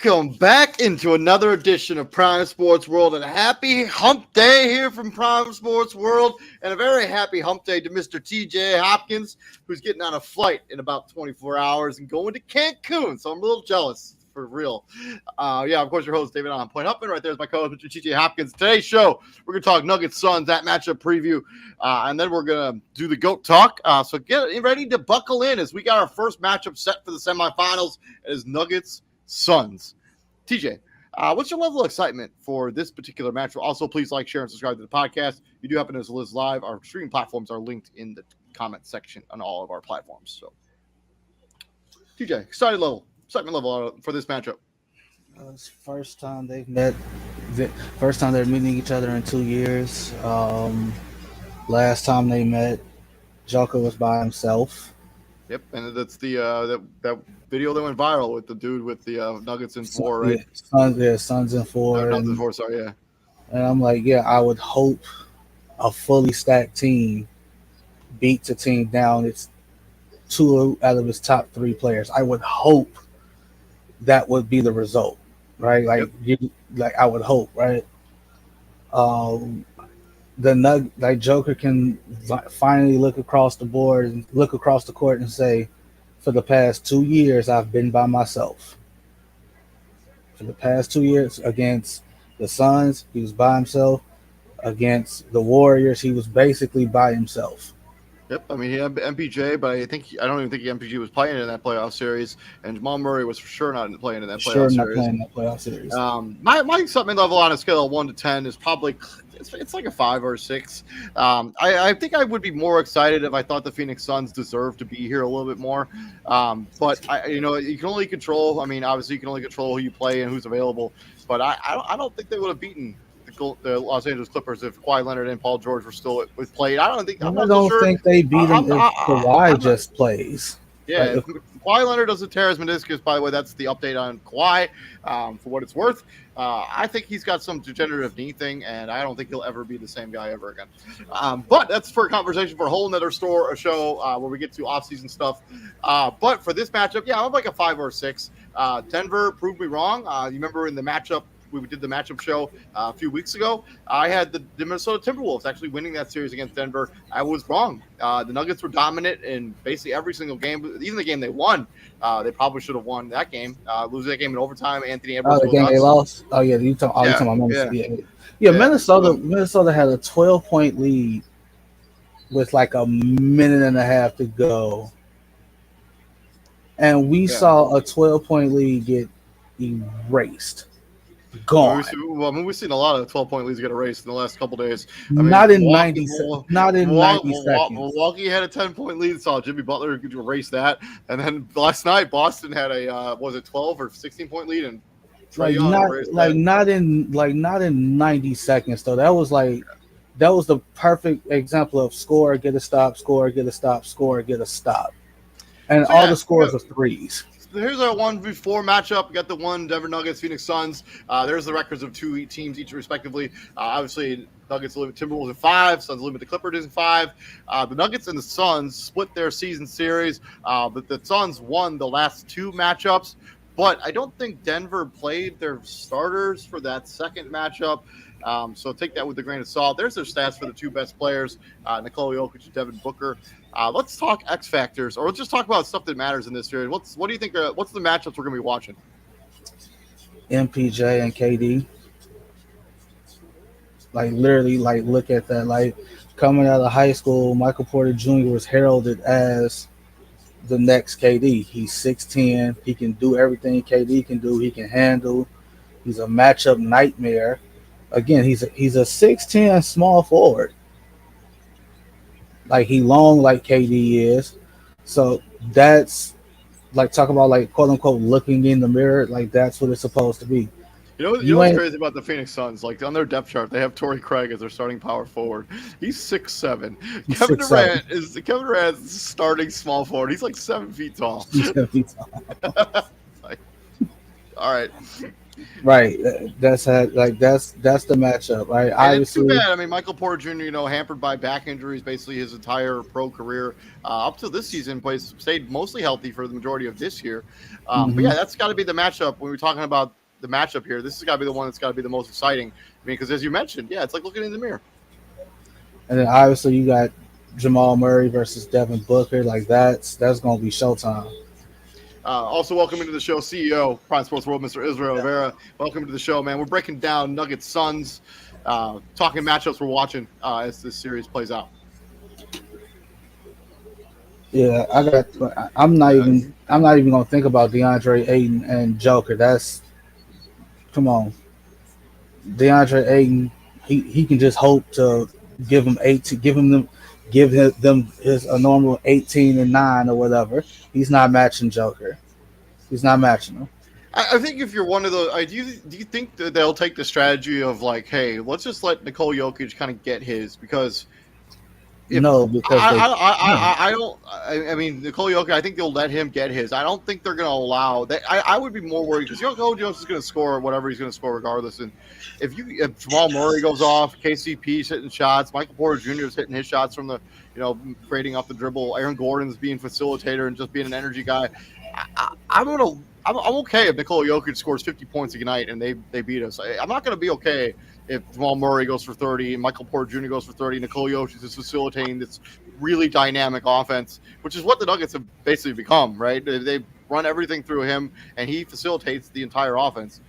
Welcome back into another edition of Prime Sports World, and a happy hump day here from Prime Sports World, and a very happy hump day to Mr. TJ Hopkins, who's getting on a flight in about 24 hours and going to Cancun. So I'm a little jealous, for real. Of course, your host, David on Point Huffman. Right there is my co-host, Mr. TJ Hopkins. Today's show, we're going to talk Nuggets Suns, that matchup preview, and then we're going to do the GOAT talk. So get ready to buckle in as we got our first matchup set for the semifinals. It is Nuggets Suns. TJ, what's your level of excitement for this particular matchup? Also, please like, share, and subscribe to the podcast. If you do happen to listen live, our streaming platforms are linked in the comment section on all of our platforms. So, TJ, excitement level for this matchup. It's first time they've met. First time they're meeting each other in 2 years. Last time they met, Joker was by himself. Yep, and that's the that video that went viral with the dude with the Nuggets in 4, right? Suns in 4. Nuggets in 4, sorry, yeah. And I'm like, I would hope a fully stacked team beats a team down its two out of its top three players. I would hope that would be the result, right? Yep. Like I would hope, right? Um, like Joker can finally look across the board and look across the court and say, for the past 2 years, I've been by myself. For the past 2 years against the Suns, he was by himself. Against the Warriors, he was basically by himself. Yep, I mean he had MPJ, but I don't even think MPJ was playing in that playoff series, and Jamal Murray was for sure not playing in that Sure, playoff not series. playing that playoff series. My excitement level on a scale of 1 to 10 is probably it's like a 5 or a 6. I think I would be more excited if I thought the Phoenix Suns deserved to be here a little bit more. But you can only control. I mean, obviously you can only control who you play and who's available. But I don't think they would have beaten the Los Angeles Clippers if Kawhi Leonard and Paul George were still with played. I'm not so sure. Think they beat him if Kawhi just plays. Yeah, if Kawhi Leonard doesn't tear his meniscus, by the way, that's the update on Kawhi. For what it's worth, I think he's got some degenerative knee thing, and I don't think he'll ever be the same guy ever again. But that's for a conversation for a whole nother show where we get to offseason stuff. But for this matchup, yeah, I'm like a 5 or a 6. Denver proved me wrong. You remember in the matchup, we did the matchup show a few weeks ago. I had the Minnesota Timberwolves actually winning that series against Denver. I was wrong. The Nuggets were dominant in basically every single game. Even the game they won, they probably should have won that game. Losing that game in overtime, Anthony Edwards. The game they lost? Oh, yeah. You talking about Minnesota. Yeah, Minnesota had a 12-point lead with like a minute and a half to go. And we saw a 12-point lead get erased. Gone. We've seen a lot of 12-point leads get erased in the last couple days. Not in 90 seconds. Milwaukee had a 10-point lead. Saw Jimmy Butler erase that, and then last night Boston had a 12 or 16-point lead, and not in 90 seconds though. That was the perfect example of score, get a stop, score, get a stop, score, get a stop, and all the scores are threes. Here's our 1v4 matchup. We got the one Denver Nuggets, Phoenix Suns. There's the records of two teams each respectively. Obviously, Nuggets limit Timberwolves in 5. Suns limit the Clippers in 5. The Nuggets and the Suns split their season series, but the Suns won the last 2 matchups. But I don't think Denver played their starters for that second matchup. So take that with a grain of salt. There's their stats for the 2 best players, Nikola Jokic and Devin Booker. Let's talk X factors, or let's just talk about stuff that matters in this series. What do you think? What's the matchups we're going to be watching? MPJ and KD. Literally, look at that. Coming out of high school, Michael Porter Jr. was heralded as the next KD. He's 6'10". He can do everything KD can do. He can handle. He's a matchup nightmare. Again, he's a 6'10" small forward. He long like KD is. So that's talk about quote unquote looking in the mirror. That's what it's supposed to be. You know what's crazy about the Phoenix Suns? On their depth chart, they have Torrey Craig as their starting power forward. He's 6'7". Kevin Durant is starting small forward. He's 7 feet tall. He's 7 feet tall. All right. Right, that's the matchup, right? And obviously, it's too bad. I mean, Michael Porter Jr., hampered by back injuries basically his entire pro career up to this season. Stayed mostly healthy for the majority of this year. But yeah, that's got to be the matchup when we're talking about the matchup here. This has got to be the one that's got to be the most exciting. I mean, because as you mentioned, yeah, it's like looking in the mirror. And then obviously you got Jamal Murray versus Devin Booker. That's going to be showtime. Also, welcome into the show, CEO, Prime Sports World, Mr. Israel Rivera. Welcome to the show, man. We're breaking down Nuggets Suns, talking matchups we're watching as this series plays out. Yeah, I'm not even gonna think about DeAndre Ayton and Joker. Come on, DeAndre Ayton. He can just hope to give them a normal 18-9 or whatever. He's not matching Joker. He's not matching him. I think if you're one of those, do you think that they'll take the strategy of hey, let's just let Nikola Jokic kind of get his, because if No, because they no. I don't. I mean, Nikola Jokic. I think they'll let him get his. I don't think they're going to allow. I would be more worried because Nikola Jokic is going to score whatever he's going to score regardless. And if Jamal Murray goes off, KCP's hitting shots, Michael Porter Jr. is hitting his shots from the creating off the dribble. Aaron Gordon's being facilitator and just being an energy guy. I'm okay if Nikola Jokic scores 50 points a night and they beat us. I'm not going to be okay if Jamal Murray goes for 30 and Michael Porter Jr. goes for 30. Nikola Jokic is facilitating this really dynamic offense, which is what the Nuggets have basically become, right? They run everything through him, and he facilitates the entire offense.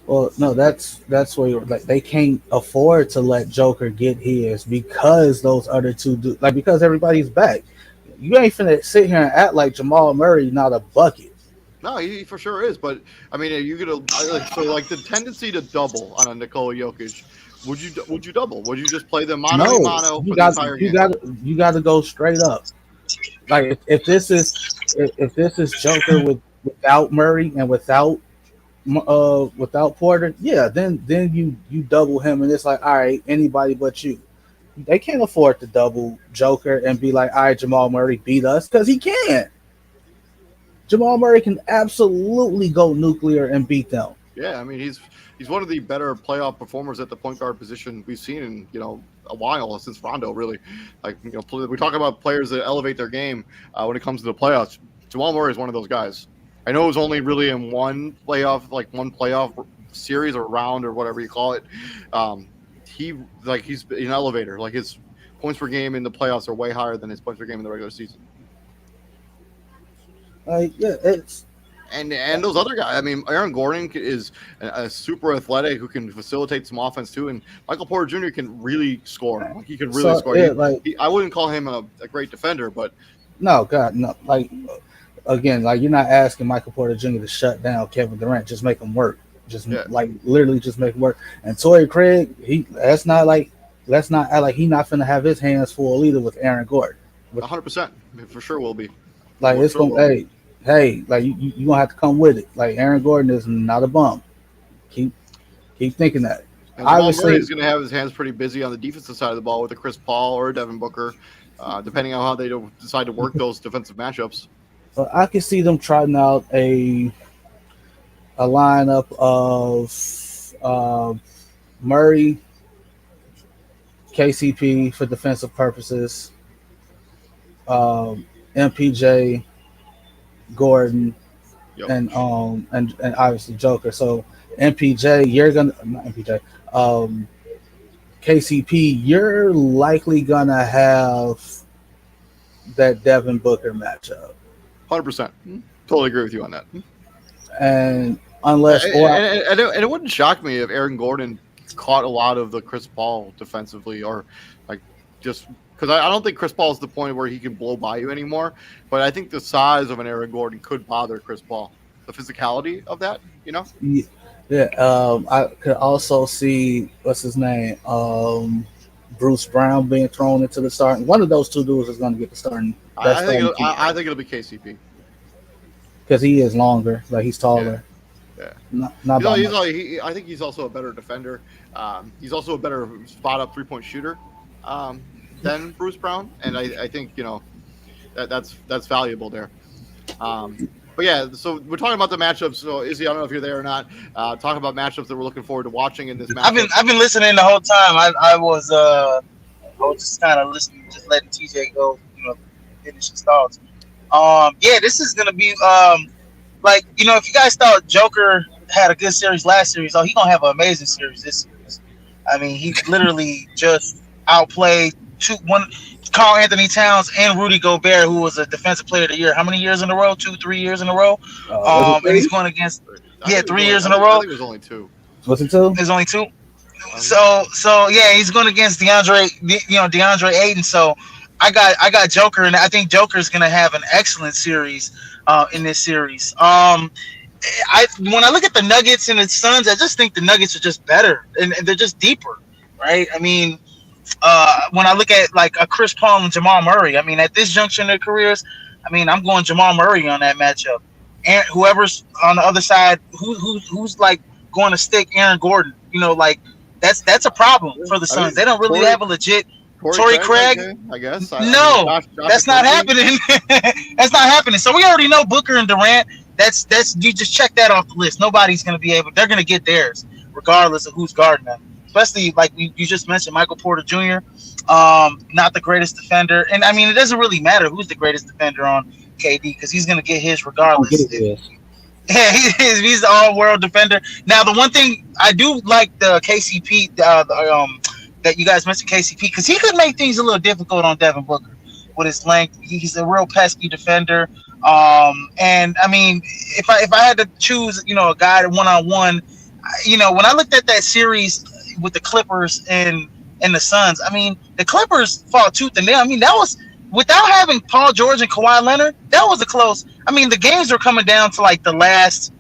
Well, no, that's where you're like they can't afford to let Joker get his because those other two do because everybody's back. You ain't finna sit here and act like Jamal Murray not a bucket. No, he for sure is. But I mean, you like the tendency to double on a Nikola Jokic. Would you double? Would you just play them mano a mano for the entire game? You got to go straight up. Like if this is Joker without Murray and without Porter, yeah, then you double him and it's like, all right, anybody but you. They can't afford to double Joker and be like, all right, Jamal Murray beat us because he can't. Jamal Murray can absolutely go nuclear and beat them. Yeah, I mean he's one of the better playoff performers at the point guard position we've seen in a while since Rondo. Really, we talk about players that elevate their game when it comes to the playoffs. Jamal Murray is one of those guys. I know it was only really in one playoff series or round or whatever you call it. He's an elevator. Like his points per game in the playoffs are way higher than his points per game in the regular season. It's and those other guys. I mean, Aaron Gordon is a super athletic who can facilitate some offense too, and Michael Porter Jr. can really score. Like, he can really score. Yeah, I wouldn't call him a great defender, but no, God, no. Again, you're not asking Michael Porter Jr. to shut down Kevin Durant. Just make him work. Literally just make him work. And Torrey Craig, let's not act like he's not finna have his hands full either with Aaron Gordon. 100%, for sure will be. It's gonna hey, you gonna have to come with it. Like Aaron Gordon is not a bum. Keep thinking that. And Jamal Murray is gonna have his hands pretty busy on the defensive side of the ball with a Chris Paul or a Devin Booker, depending on how they decide to work those defensive matchups. I can see them trying out a lineup of Murray, KCP for defensive purposes, MPJ, Gordon, and obviously Joker. So MPJ, you're gonna not MPJ, KCP, you're likely gonna have that Devin Booker matchup. 100%, totally agree with you on that. And unless and it wouldn't shock me if Aaron Gordon caught a lot of the Chris Paul defensively, or just because I don't think Chris Paul is the point where he can blow by you anymore. But I think the size of an Aaron Gordon could bother Chris Paul. The physicality of that, Yeah. I could also see what's his name, Bruce Brown being thrown into the starting. One of those two dudes is going to get the starting. I think it'll be KCP because he is longer, he's taller. Yeah. I think he's also a better defender. He's also a better spot up 3-point shooter than Bruce Brown, and I think that's valuable there. But yeah, so we're talking about the matchups. So Izzy, I don't know if you're there or not. Talk about matchups that we're looking forward to watching in this matchup. I've been listening the whole time. I was just kind of listening, just letting TJ go, finish his thoughts. This is gonna be if you guys thought Joker had a good series last series, he gonna have an amazing series this series. I mean, he literally just outplayed Karl Anthony Towns and Rudy Gobert, who was a defensive player of the year. How many years in a row? 3 years in a row. And he's going against 3 years in a row. I think it was only 2. Was it 2? There's only 2. So he's going against DeAndre Ayton. So I got Joker, and I think Joker is going to have an excellent series in this series. When I look at the Nuggets and the Suns, I just think the Nuggets are just better and they're just deeper, right? I mean, when I look at a Chris Paul and Jamal Murray, I mean, at this juncture in their careers, I mean, I'm going Jamal Murray on that matchup. And whoever's on the other side, who's going to stick Aaron Gordon, that's a problem for the Suns. They don't really have a legit Torrey Craig. Okay, I guess. No, that's not happening. That's not happening. So we already know Booker and Durant. That's you just check that off the list. Nobody's going to be able. They're going to get theirs regardless of who's guarding them. Especially like you just mentioned, Michael Porter Jr. Not the greatest defender, and I mean it doesn't really matter who's the greatest defender on KD because he's going to get his regardless. Yeah, he's the all-world defender. Now, the one thing I do like the KCP, that you guys mentioned KCP, because he could make things a little difficult on Devin Booker with his length. He's a real pesky defender. And I mean, if I had to choose, a guy one-on-one, when I looked at that series with the Clippers and the Suns, I mean, the Clippers fought tooth and nail. I mean, that was without having Paul George and Kawhi Leonard, that was a close. I mean, the games were coming down to like the last,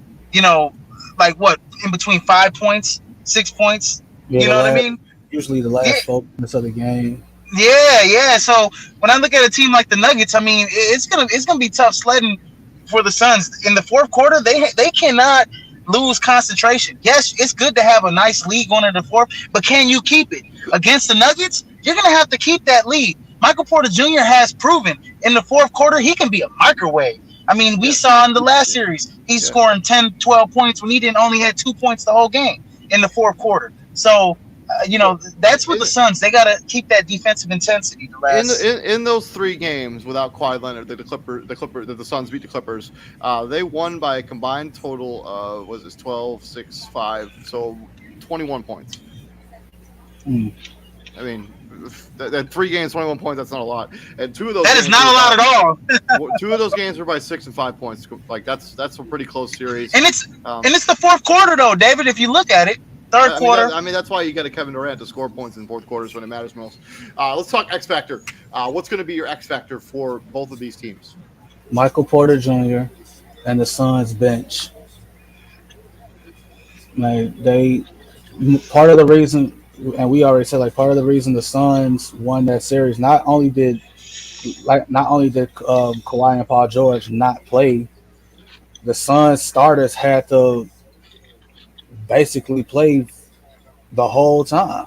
like what, in between 5 points, 6 points. Yeah, you know what I mean? Usually the last 4 minutes of the game. Yeah. So when I look at a team like the Nuggets, I mean, it's gonna be tough sledding for the Suns in the fourth quarter. They cannot lose concentration. Yes, it's good to have a nice lead going into the fourth, but can you keep it against the Nuggets? You're gonna have to keep that lead. Michael Porter Jr. has proven in the fourth quarter he can be a microwave. I mean, we saw in the last series, he's scoring 10, 12 points when he didn't only had 2 points the whole game in the fourth quarter. So, that's what the Suns, they got to keep that defensive intensity. In those 3 games without Kawhi Leonard, the Suns beat the Clippers. They won by a combined total of, 12, 6, 5, so 21 points. I mean, that 3 games, 21 points, that's not a lot. And 2 of those. That is not a lot at all. 2 of those games were by 6 and 5 points. Like that's a pretty close series. And it's the fourth quarter though, David. If you look at it, third quarter. That's why you got a Kevin Durant to score points in fourth quarters when it matters most. Let's talk X Factor. What's going to be your X Factor for both of these teams? Michael Porter Jr. and the Suns bench. Like part of the reason. And we already said part of the reason the Suns won that series, not only did Kawhi and Paul George not play, the Suns starters had to basically play the whole time,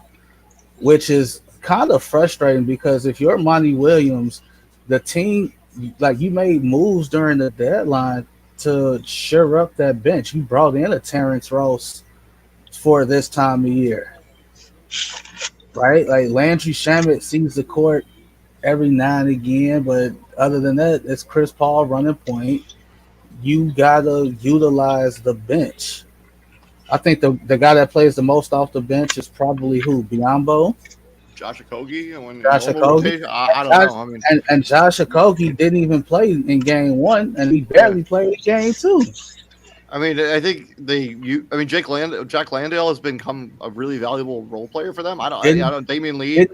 which is kind of frustrating because if you're Monty Williams, the team, you made moves during the deadline to shore up that bench. You brought in a Terrence Ross for this time of year. Right, like Landry Shamet sees the court every now and again, but other than that, it's Chris Paul running point. You gotta utilize the bench. I think the guy that plays the most off the bench is probably who? Biombo? Josh Okogie? Josh Okogie? I don't know. I mean, and Josh Okogie didn't even play in game 1, and he barely played in game 2. I mean, I think Jack Landale has become a really valuable role player for them. Damian Lee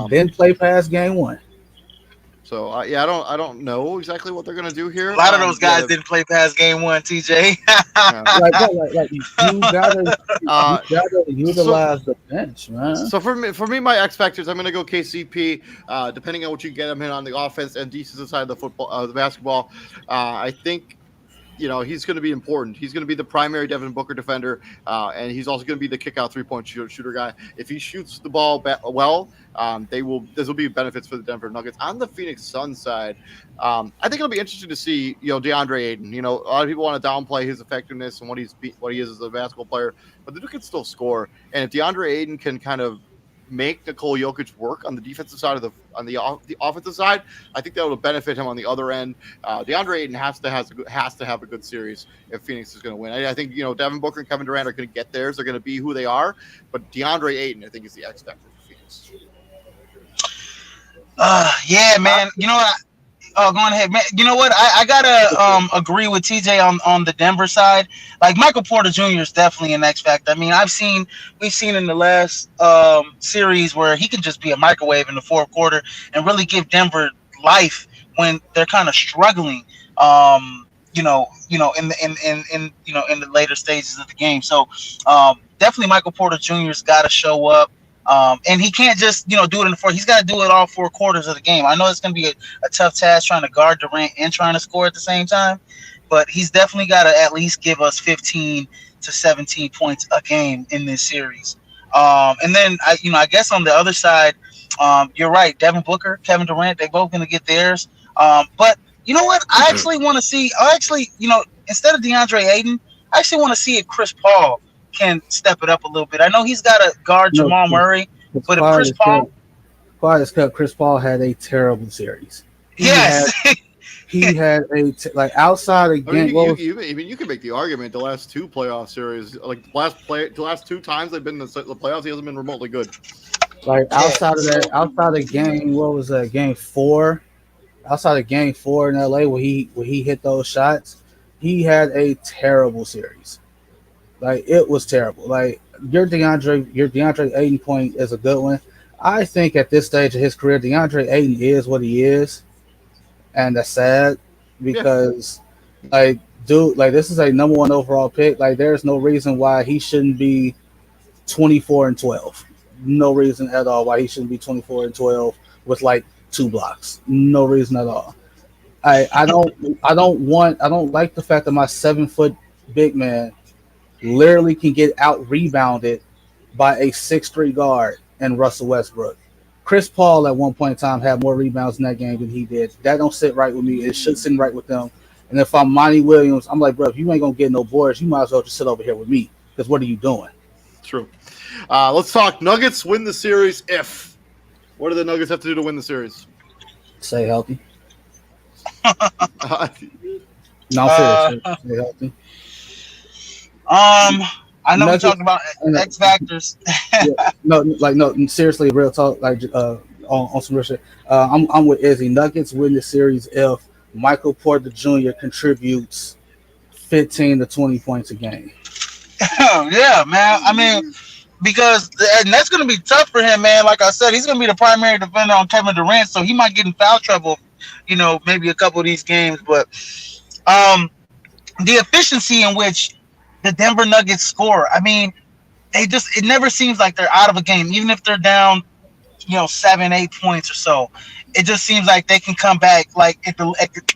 didn't play past game 1. So I don't know exactly what they're gonna do here. A lot of those guys didn't play past game 1, TJ. You gotta utilize the bench, man. So for me, my X factors, I'm gonna go KCP. Depending on what you get him in on the offense and defensive side of the basketball, I think. He's going to be important. He's going to be the primary Devin Booker defender, and he's also going to be the kick-out three-point shooter guy. If he shoots the ball well, this will be benefits for the Denver Nuggets. On the Phoenix Suns side, I think it'll be interesting to see, DeAndre Ayton. A lot of people want to downplay his effectiveness and what he is as a basketball player, but the dude can still score. And if DeAndre Ayton can kind of make Nikola Jokic work on the defensive side on the offensive side, I think that will benefit him on the other end. DeAndre Ayton has to have a good series if Phoenix is going to win. I think Devin Booker and Kevin Durant are going to get theirs. They're going to be who they are, but DeAndre Ayton I think is the X factor for Phoenix. Yeah, man. You know what? Oh, go on ahead, man. You know what? I gotta agree with TJ on the Denver side. Like Michael Porter Jr. is definitely an X factor. I mean, we've seen in the last series where he can just be a microwave in the fourth quarter and really give Denver life when they're kind of struggling. In the later stages of the game. So definitely Michael Porter Jr.'s got to show up. And he can't just, do it in the fourth. He's got to do it all 4 quarters of the game. I know it's going to be a tough task trying to guard Durant and trying to score at the same time, but he's definitely got to at least give us 15 to 17 points a game in this series. And then, I guess on the other side, You're right. Devin Booker, Kevin Durant, they both going to get theirs. But you know what? I actually want to see. Instead of DeAndre Ayton, I actually want to see if Chris Paul can step it up a little bit. I know he's got to guard No, Jamal Murray, as but if far Chris as Paul, Chris Paul had a terrible series. yes, He had like outside of I mean, game. What was, you can make the argument the last two playoff series, like the last two times they've been in the playoffs, he hasn't been remotely good. like outside of that, outside of game, what was that? Game 4. Outside of game 4 in LA, where he hit those shots, he had a terrible series. Like it was terrible. Like your DeAndre Ayton point is a good one. I think at this stage of his career, DeAndre Ayton is what he is, and that's sad because, like, dude, like this is a number 1 overall pick. Like, there's no reason why he shouldn't be 24-12. No reason at all why he shouldn't be 24-12 with like 2 blocks. No reason at all. I don't like the fact that my 7-foot big man literally can get out rebounded by a 6'3" guard and Russell Westbrook. Chris Paul at one point in time had more rebounds in that game than he did. That don't sit right with me. It should sit right with them. And if I'm Monty Williams, I'm like, bro, if you ain't gonna get no boards, you might as well just sit over here with me. Because what are you doing? True. Let's talk Nuggets win the series if. What do the Nuggets have to do to win the series? Stay healthy. Uh, No, I'm serious. Stay healthy. I know Nuggets, we talked about X factors. no, seriously, real talk, like on some real shit. I'm with Izzy. Nuggets win the series if Michael Porter Jr. contributes 15 to 20 points a game. Yeah, man. I mean, because and that's going to be tough for him, man. Like I said, he's going to be the primary defender on Kevin Durant, so he might get in foul trouble, maybe a couple of these games. But the efficiency in which the Denver Nuggets score, I mean, it never seems like they're out of a game, even if they're down, 7-8 points or so. It just seems like they can come back like at the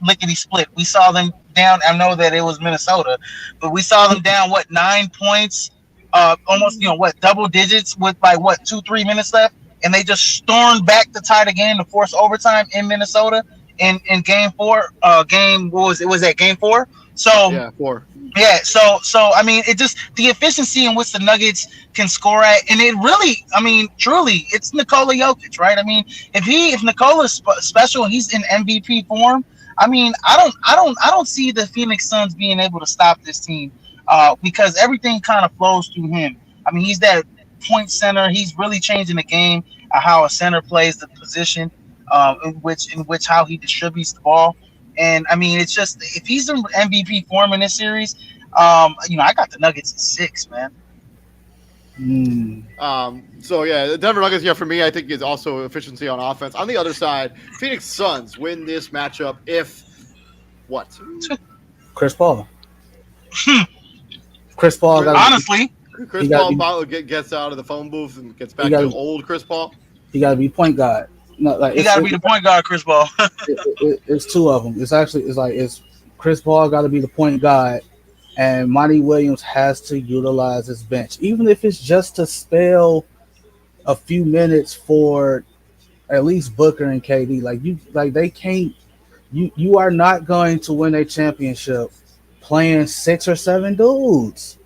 lickety split. We saw them down. I know that it was Minnesota, but we saw them down 9 points, almost double digits with 2-3 minutes left, and they just stormed back to tie the game to force overtime in Minnesota in game 4. Game what was it? Was that game 4? So yeah, 4. Yeah, so I mean, it just the efficiency in which the Nuggets can score at, and it really, I mean, truly, it's Nikola Jokic, right? I mean, if Nikola's special and he's in MVP form, I mean, I don't see the Phoenix Suns being able to stop this team, because everything kind of flows through him. I mean, he's that point center. He's really changing the game, how a center plays the position, in which how he distributes the ball. And I mean, it's just if he's in MVP form in this series, I got the Nuggets at 6, man. So yeah, the Denver Nuggets, for me, I think is also efficiency on offense. On the other side, Phoenix Suns win this matchup if what? Chris Paul. Chris Paul. Honestly, Chris Paul gets out of the phone booth and gets back to old Chris Paul. He got to be point guard. No, like he got to be the point guard, Chris Paul. It's 2 of them. It's Chris Paul got to be the point guard, and Monty Williams has to utilize his bench, even if it's just to spell a few minutes for at least Booker and KD. They can't. You are not going to win a championship playing 6 or 7 dudes.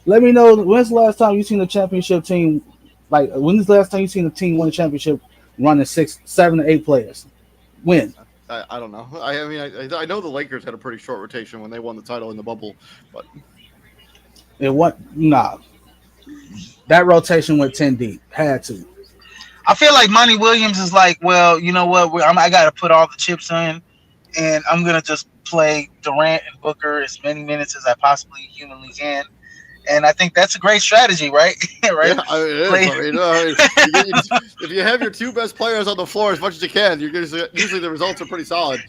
Let me know when's the last time you seen a championship team. Like when's the last time you seen a team win a championship running 6, 7 to 8 players? When? I don't know. I know the Lakers had a pretty short rotation when they won the title in the bubble, but that rotation went 10 deep. Had to. I feel like Monty Williams is like, well, you know what? I got to put all the chips in, and I'm gonna just play Durant and Booker as many minutes as I possibly humanly can. And I think that's a great strategy, right? Right? Yeah, it is. If you have your 2 best players on the floor as much as you can, usually the results are pretty solid.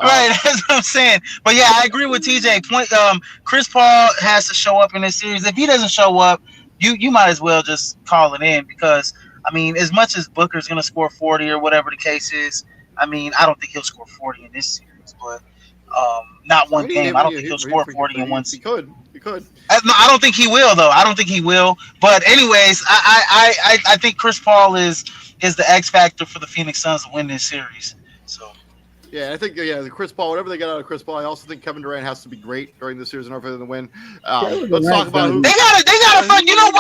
Right, that's what I'm saying. But yeah, I agree with TJ. Chris Paul has to show up in this series. If he doesn't show up, you might as well just call it in, because I mean, as much as Booker's going to score 40 or whatever the case is, I mean, I don't think he'll score 40 in this series, but not one game. I don't think he'll score 40 in one series. He could. No, I don't think he will, though. I don't think he will. But anyways, I think Chris Paul is the X factor for the Phoenix Suns to win this series. So Yeah, I think the Chris Paul, whatever they got out of Chris Paul, I also think Kevin Durant has to be great during the series in order for them to win. Let's talk about who they got to find. You know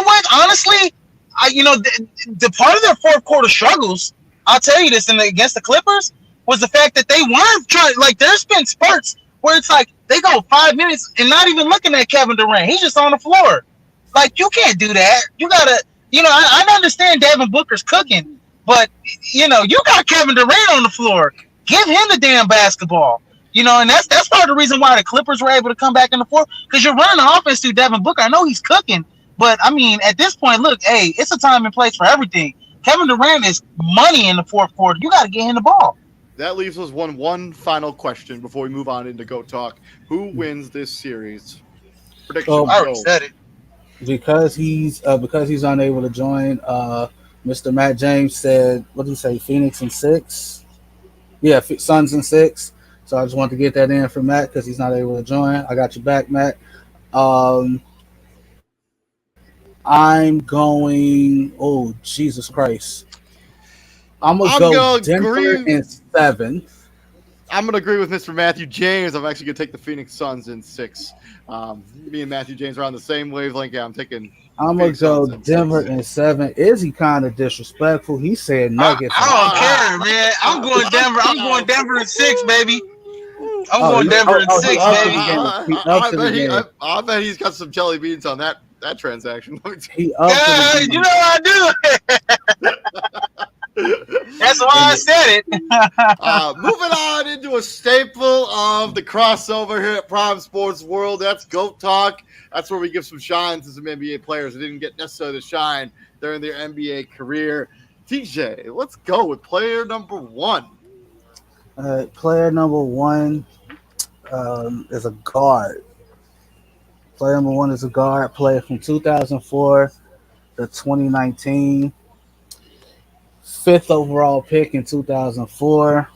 what? Honestly, the part of their fourth quarter struggles, I'll tell you this, against the Clippers, was the fact that they weren't trying. Like, there's been spurts where it's like they go 5 minutes and not even looking at Kevin Durant. He's just on the floor. Like, you can't do that. You gotta, I understand Devin Booker's cooking, but you got Kevin Durant on the floor. Give him the damn basketball. And that's part of the reason why the Clippers were able to come back in the fourth, because you're running the offense through Devin Booker. I know he's cooking, but I mean, at this point, look, hey, it's a time and place for everything. Kevin Durant is money in the fourth quarter. You got to get him the ball. That leaves us one final question before we move on into GOAT Talk. Who wins this series? Prediction. I already said it. Because he's unable to join. Mr. Matt James said, what did he say? Phoenix in 6. Yeah, Suns in 6. So I just wanted to get that in for Matt because he's not able to join. I got you back, Matt. I'm going. Oh, Jesus Christ! I'm gonna go Denver in 7. I'm gonna agree with Mr. Matthew James. I'm actually gonna take the Phoenix Suns in 6. Me and Matthew James are on the same wavelength. Yeah, I'm taking. I'm gonna go Denver in 7. Is he kind of disrespectful? He said Nuggets. I don't care, man. I'm going Denver. I'm going Denver in 6, baby. I'm going Denver in 6, baby. I bet he's got some jelly beans on that transaction. You know I do. That's why I said it. Moving on into a staple of the crossover here at Prime Sports World. That's GOAT Talk. That's where we give some shine to some NBA players that didn't get necessarily to shine during their NBA career. TJ, let's go with player number 1. Player number 1 is a guard. Player number 1 is a guard. Player from 2004 to 2019. 5th overall pick in 2004.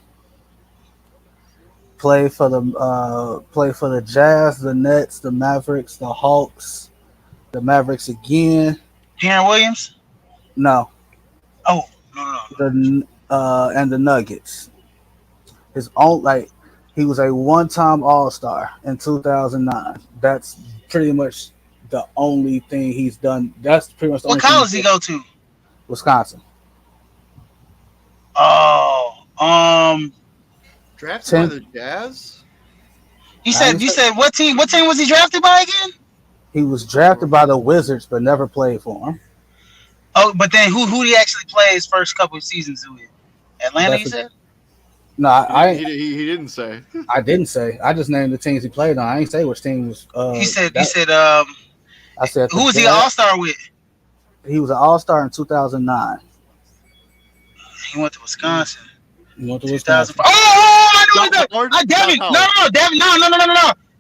Played for the Jazz, the Nets, the Mavericks, the Hawks, the Mavericks again. Deron Williams? No. Oh, no. And the Nuggets. His own, he was a one-time All-Star in 2009. That's pretty much the only thing he's done. That's pretty much the only thing. What college did he go to? Wisconsin. Oh, drafted by the Jazz? You said what team? What team was he drafted by again? He was drafted by the Wizards, but never played for them. Oh, but then who did he actually play his first couple of seasons with? Atlanta, you said? No, he didn't say. I didn't say. I just named the teams he played on. I didn't say which team was. I said. I said who was he an All-Star with? He was an All-Star in 2009. He went to Wisconsin. He went to Wisconsin. I know Devin.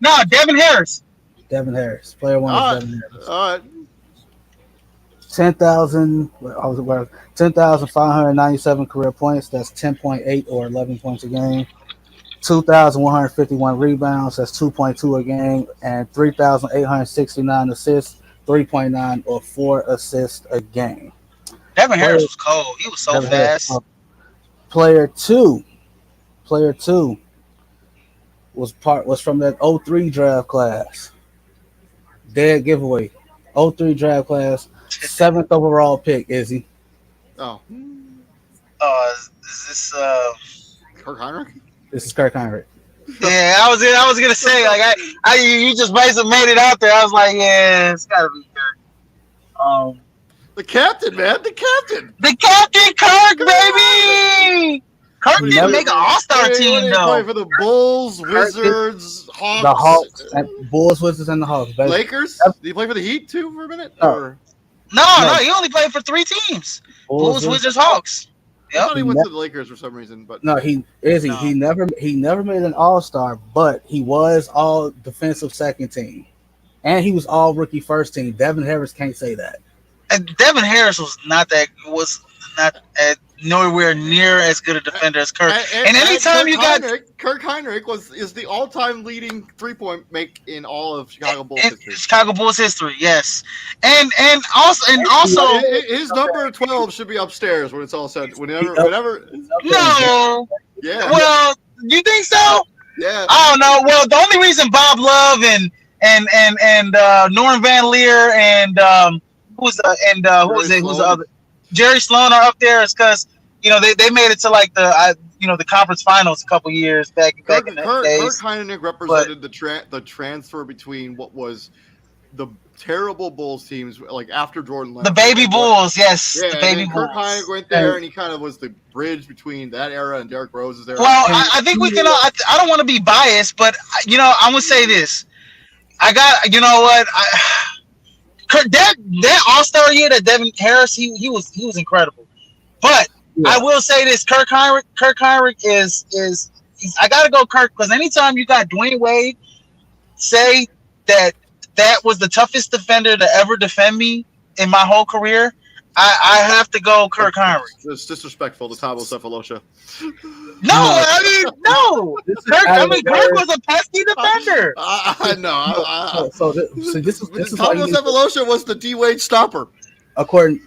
No, Devin Harris. Devin Harris. Player 1 was Devin Harris. All right. 10,597 career points. That's 10.8 or 11 points a game. 2,151 rebounds. That's 2.2 a game. And 3,869 assists. 3.9 or 4 assists a game. Devin Harris was cold. He was so fast. Player 2 was from that 03 draft class. Dead giveaway. 03 draft class. 7th overall pick, Izzy. Oh. Is this Kirk Heinrich? This is Kirk Heinrich. Yeah, I was gonna say, you just basically made it out there. I was like, yeah, it's gotta be Kirk. The captain, man. The captain. The captain, Kirk, baby. Kirk didn't make an All-Star team, though. Play for the Bulls, Wizards, Hawks. The Hawks, Bulls, Wizards, and the Hawks. Baby. Lakers? Did he play for the Heat, too, for a minute? Or? No, he only played for 3 teams. Bulls, Wizards, Hawks. Yep. I thought he went to the Lakers for some reason, but no, he never made an All-Star, but he was all defensive second team, and he was all rookie first team. Devin Harris can't say that. And Devin Harris was not not nowhere near as good a defender as Kirk. And anytime you got Kirk Heinrich is the all-time leading 3-point make in all of Chicago Bulls history. Chicago Bulls history, yes. And also his number 12 should be upstairs when it's all said. Whenever. No. Yeah. Well, you think so? Yeah. I don't know. Well, the only reason Bob Love and Norm Van Leer and who's the other Jerry Sloan are up there is because they made it to like the conference finals a couple years back in the days. Kirk Heinrich represented the transfer between what was the terrible Bulls teams, like after Jordan left. The baby Bulls, yes. Yeah, the baby Bulls. Kirk Heinrich went there, and he kind of was the bridge between that era and Derrick Rose's era. Well, I think we can. I don't want to be biased, but I'm gonna say this. I got. You know what? That All-Star year that Devin Harris, he was incredible. But I will say this: Kirk Heinrich is I gotta go Kirk, because anytime you got Dwayne Wade say that was the toughest defender to ever defend me in my whole career, I have to go Kirk Heinrich. It's disrespectful to Thabo Sefolosha. No. Kirk was a pesky defender. I know. So this is Thabo Sefolosha was the D-Wade stopper. According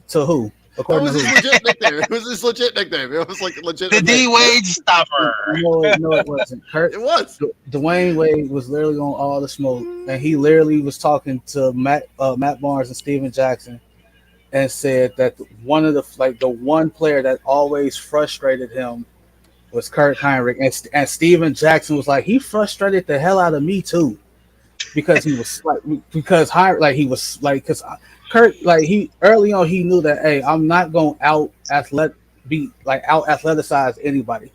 to who? That was his legit nickname. It was his legit nickname. It was like legit. The D-Wade stopper. No, it wasn't. It was. Dwayne Wade was literally on all the smoke, and he literally was talking to Matt Barnes and Steven Jackson, and said that one of the one player that always frustrated him was Kirk Heinrich, and Steven Jackson was like, he frustrated the hell out of me too, because he was because Kirk, he early on, he knew that, hey, I'm not going out athleticize anybody.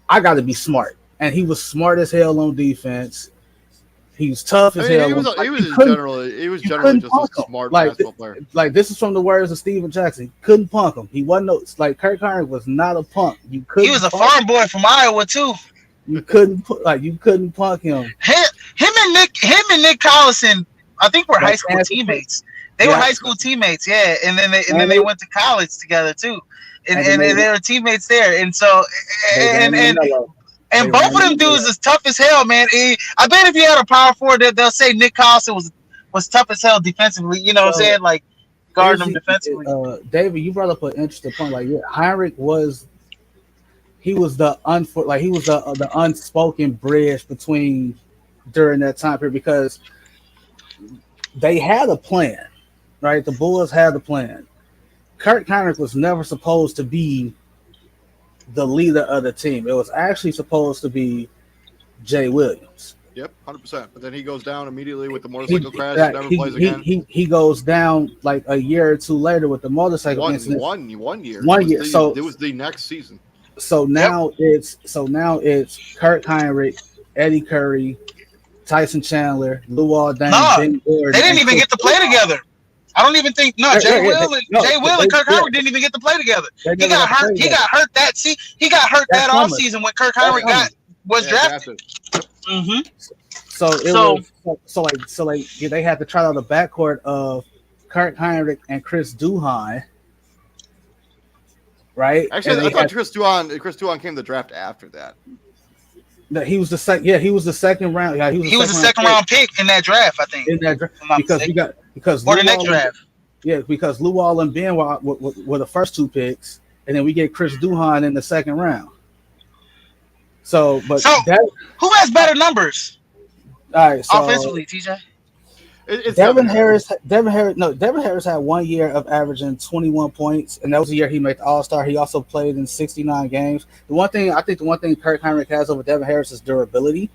I got to be smart, and he was smart as hell on defense. He was tough as hell. He was generally just a smart basketball player. Like, this is from the words of Steven Jackson. You couldn't punk him. He wasn't Kirk Heinrich was not a punk. He was a farm boy from Iowa too. You couldn't punk him. Him and Nick Collison, I think, were high school teammates. They were high school teammates, yeah, and then they went to college together too, and they were teammates there, and so and both of them dudes is tough as hell, man. I bet if you had a power forward, they'll say Nick Collison was tough as hell defensively. You know what I'm saying? Like guarding them defensively. David, you brought up an interesting point. Like, Heinrich was the unspoken bridge between during that time period, because they had a plan. Right, the Bulls had a plan. Kirk Heinrich was never supposed to be the leader of the team. It was actually supposed to be Jay Williams. Yep, 100%. But then he goes down immediately with the motorcycle crash and never plays again. He goes down like a year or two later with the motorcycle incident. One year. So it was the next season. So now it's Kirk Heinrich, Eddie Curry, Tyson Chandler, Luol Deng, Ben Gordon. They didn't even get to play together. I don't even think Jay Will and Kirk Heinrich didn't even get to play together. He got hurt. He got hurt that off season when Kirk Heinrich was drafted. Mm-hmm. So they had to try out the backcourt of Kirk Heinrich and Chris Duhon. Right? Actually, I thought Chris Duhon came to the draft after that. He was the second. Yeah, he was the second round. Yeah, he was the second round pick in that draft, I think. In that draft, because the next draft. Yeah, because Luol and Ben were the first two picks, and then we get Chris Duhon in the second round. So who has better numbers? All right, so offensively, TJ. Devin Harris had 1 year of averaging 21 points, and that was the year he made the All-Star. He also played in 69 games. The one thing Kirk Heinrich has over Devin Harris is durability.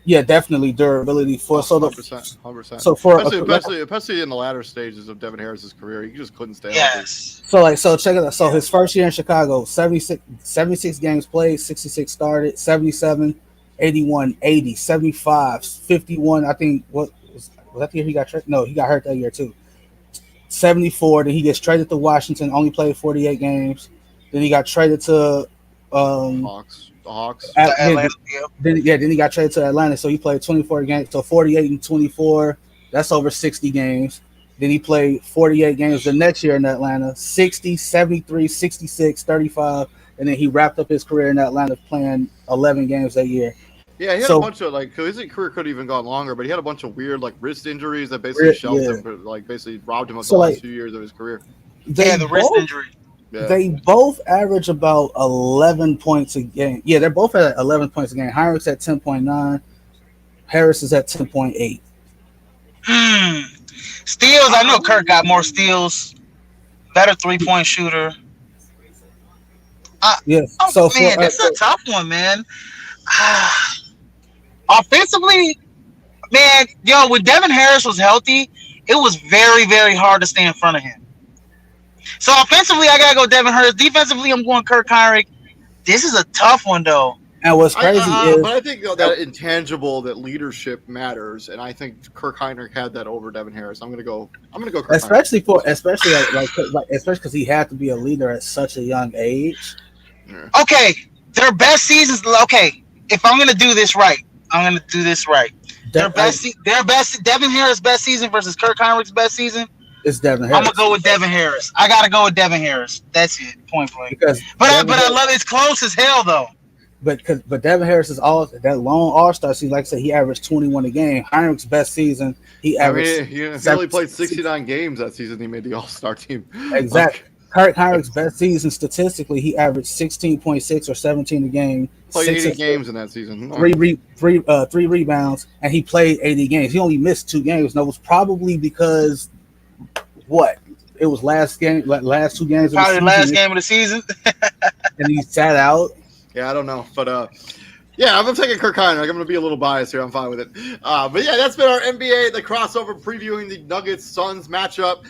Yeah, definitely durability for 100%. So especially in the latter stages of Devin Harris's career, he just couldn't stay healthy. So check it out. So his first year in Chicago, 76 games played, 66 started, 77, 81, 80, 75, 51. I think was that the year he got traded? No, he got hurt that year too. 74. Then he gets traded to Washington, only played 48 games. Then he got traded to Hawks. Atlanta. Then he got traded to Atlanta, so he played 24 games. So 48 and 24, that's over 60 games. Then he played 48 games the next year in Atlanta, 60, 73, 66, 35. And then he wrapped up his career in Atlanta playing 11 games that year. Yeah, he had a So, bunch of his career could have even gone longer, but he had a bunch of weird wrist injuries that basically shelved yeah. him, basically robbed him of So the last like few years of his career. The wrist injury. Yeah. They both average about 11 points a game. Yeah, they're both at 11 points a game. Heinrich's at 10.9. Harris is at 10.8. Steals. I know Kirk got more steals. Better 3-point shooter. Yes. Oh, man, this is a tough one, man. Offensively, man, when Devin Harris was healthy, it was very, very hard to stay in front of him. So offensively, I gotta go Devin Harris. Defensively, I'm going Kirk Heinrich. This is a tough one, though. And what's crazy is, but I think that intangible, that leadership matters, and I think Kirk Heinrich had that over Devin Harris. I'm gonna go Kirk especially Heinrich. especially because he had to be a leader at such a young age. Yeah. Okay, their best seasons. Okay, if I'm gonna do this right, Their best Devin Harris' best season versus Kirk Heinrich's best season. It's Devin Harris. I'm gonna go with Devin Harris. I gotta go with Devin Harris. That's it. Point blank. But I love it's close as hell though. But Devin Harris is that long All-Star season. Like I said, he averaged 21 a game. Heinrich's best season, he averaged. He only played 69 games that season. He made the All-Star team. Exactly. Kirk Heinrich's best season statistically, he averaged 16.6 or 17 a game. Played 80 games in that season. Three rebounds, and he played 80 games. He only missed 2 games. And it was probably because it was last 2 games. Probably the last game of the season, and he sat out. Yeah, I don't know, but yeah, I'm taking Kirk Heinrich. I'm going to be a little biased here. I'm fine with it. But yeah, that's been our NBA, the crossover, previewing the Nuggets-Suns matchup.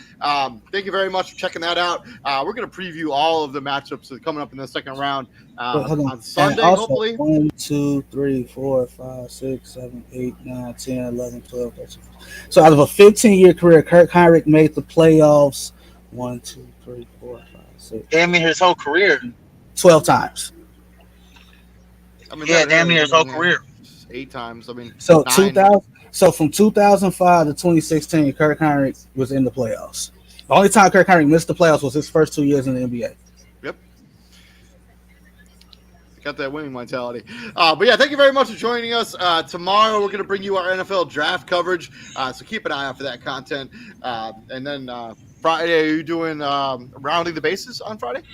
Thank you very much for checking that out. We're going to preview all of the matchups that are coming up in the second round on Sunday, also, hopefully. 1, 2, 3, 4, 5, 6, 7, 8, 9, 10, 11, 12, 13. So out of a 15-year career, Kirk Heinrich made the playoffs 1, 2, 3, 4, 5, 6. Damn near his whole career. 12 times. Damn near his whole career. 8 times. So 2000. So from 2005 to 2016, Kirk Heinrich was in the playoffs. The only time Kirk Heinrich missed the playoffs was his first 2 years in the NBA. Yep. Got that winning mentality. But yeah, thank you very much for joining us. Tomorrow we're going to bring you our NFL draft coverage. So keep an eye out for that content. And then Friday, are you doing rounding the bases on Friday?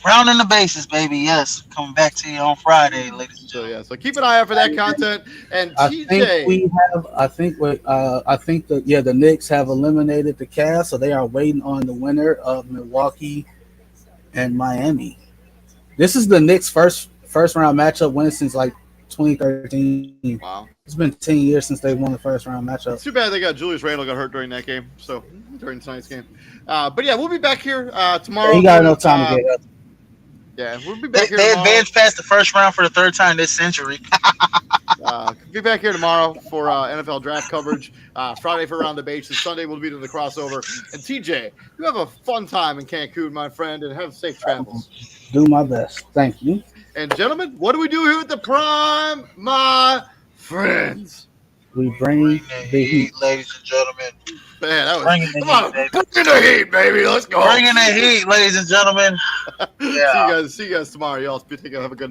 Rounding the bases, baby. Yes, coming back to you on Friday, ladies and gentlemen. So keep an eye out for that content. And TJ, I think the Knicks have eliminated the Cavs, so they are waiting on the winner of Milwaukee and Miami. This is the Knicks' first round matchup win since 2013. Wow. It's been 10 years since they won the first round matchup. It's too bad Julius Randle got hurt during that game. So during tonight's game. But yeah, we'll be back here tomorrow. He got enough time to get up. Yeah, we'll be back here They tomorrow. advanced past the first round for the third time this century. Be back here tomorrow for NFL draft coverage. Friday for Round the Bases. Sunday we'll be to the crossover. And TJ, you have a fun time in Cancun, my friend, and have safe travels. Do my best. Thank you. And gentlemen, what do we do here at the Prime, my friends? We bring the heat, ladies and gentlemen. Man, that was bringing the heat, baby. Let's go. Bringing the heat, ladies and gentlemen. Yeah. See you guys tomorrow. Y'all have a good night.